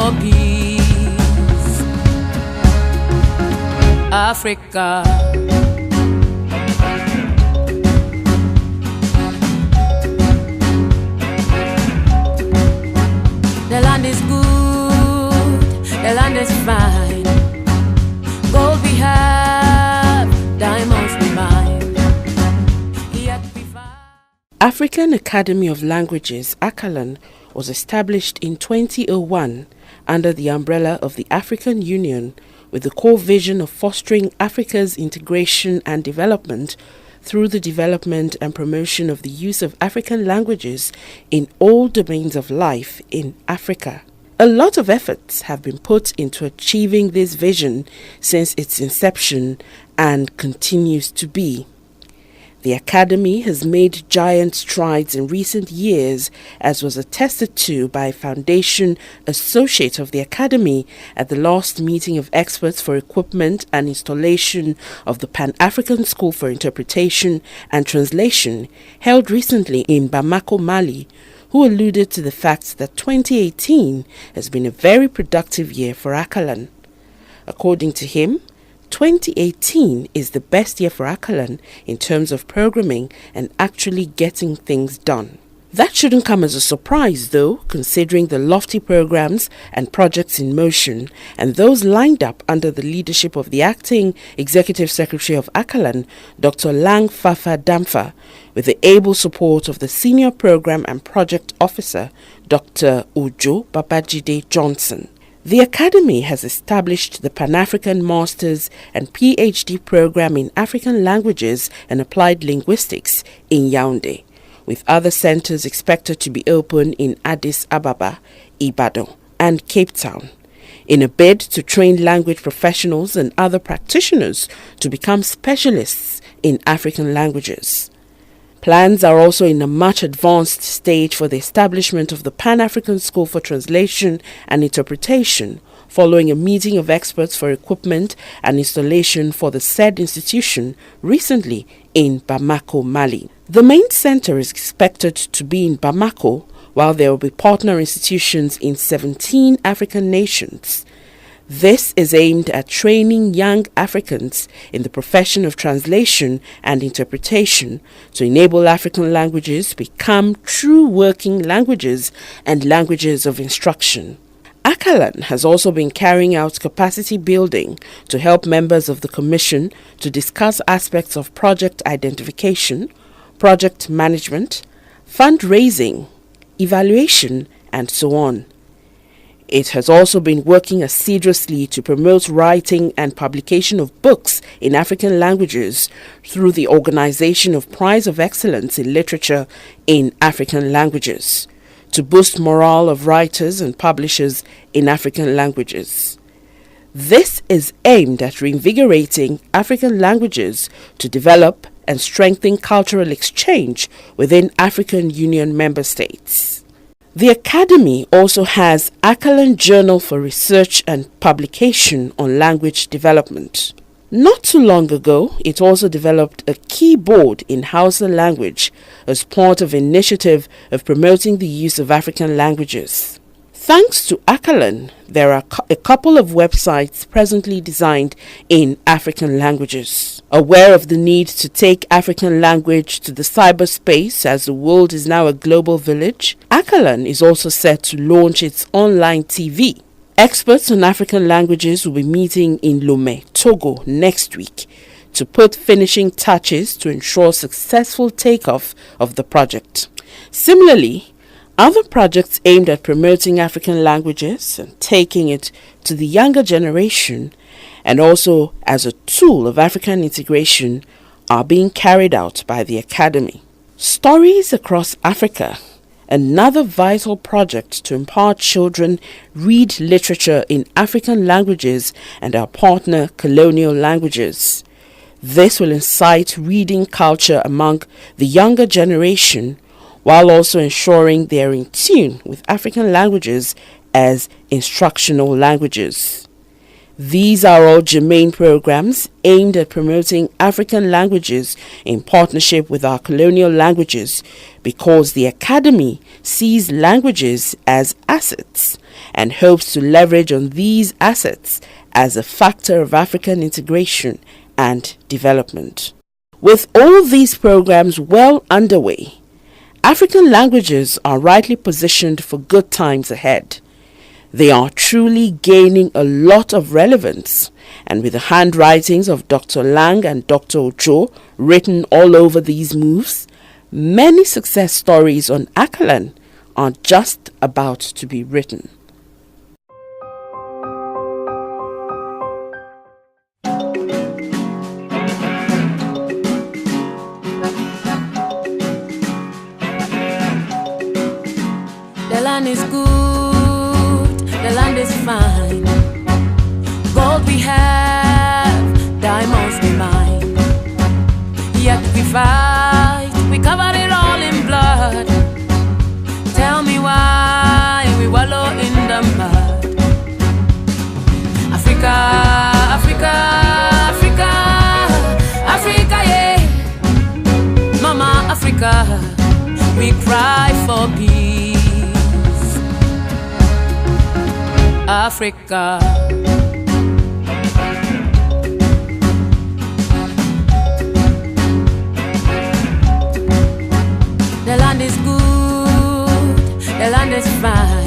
for peace. Africa. The land is good, the land is fine. Gold we have, diamonds we mine. Yet we find. African Academy of Languages, Acalan, was established in 2001 under the umbrella of the African Union with the core vision of fostering Africa's integration and development through the development and promotion of the use of African languages in all domains of life in Africa. A lot of efforts have been put into achieving this vision since its inception and continues to be. The Academy has made giant strides in recent years, as was attested to by a Foundation Associate of the Academy at the last meeting of experts for equipment and installation of the Pan-African School for Interpretation and Translation held recently in Bamako, Mali, who alluded to the fact that 2018 has been a very productive year for Acalan. According to him, 2018 is the best year for Acalan in terms of programming and actually getting things done. That shouldn't come as a surprise though, considering the lofty programs and projects in motion and those lined up under the leadership of the acting Executive Secretary of Acalan, Dr. Lang Fafa Damfa, with the able support of the Senior Program and Project Officer, Dr. Ujo Babajide Johnson. The Academy has established the Pan-African Masters and PhD program in African Languages and Applied Linguistics in Yaoundé, with other centers expected to be open in Addis Ababa, Ibadan, and Cape Town, in a bid to train language professionals and other practitioners to become specialists in African languages. Plans are also in a much advanced stage for the establishment of the Pan-African School for Translation and Interpretation, following a meeting of experts for equipment and installation for the said institution recently in Bamako, Mali. The main center is expected to be in Bamako, while there will be partner institutions in 17 African nations. This is aimed at training young Africans in the profession of translation and interpretation to enable African languages to become true working languages and languages of instruction. Acalan has also been carrying out capacity building to help members of the Commission to discuss aspects of project identification, project management, fundraising, evaluation, and so on. It has also been working assiduously to promote writing and publication of books in African languages through the organization of Prize of Excellence in Literature in African Languages, to boost morale of writers and publishers in African languages. This is aimed at reinvigorating African languages to develop and strengthen cultural exchange within African Union member states. The Academy also has Acalan Journal for Research and Publication on Language Development. Not too long ago, it also developed a keyboard in Hausa language as part of an initiative of promoting the use of African languages. Thanks to Acalan, there are a couple of websites presently designed in African languages. Aware of the need to take African language to the cyberspace as the world is now a global village, Acalan is also set to launch its online TV. Experts on African languages will be meeting in Lomé, Togo next week to put finishing touches to ensure successful takeoff of the project. Similarly, other projects aimed at promoting African languages and taking it to the younger generation and also as a tool of African integration are being carried out by the Academy. Stories Across Africa, another vital project to empower children read literature in African languages and our partner colonial languages. This will incite reading culture among the younger generation while also ensuring they are in tune with African languages as instructional languages. These are all germane programs aimed at promoting African languages in partnership with our colonial languages, because the Academy sees languages as assets and hopes to leverage on these assets as a factor of African integration and development. With all these programs well underway, African languages are rightly positioned for good times ahead. They are truly gaining a lot of relevance, and with the handwritings of Dr. Lang and Dr. Ojo written all over these moves, many success stories on Acalan are just about to be written. The land is good, the land is fine. Gold we have, diamonds we mine. Yet we fight, we cover it all in blood. Tell me why we wallow in the mud. Africa, Africa, Africa, Africa, yeah. Mama Africa, we cry for peace. Africa. The land is good, the land is fine.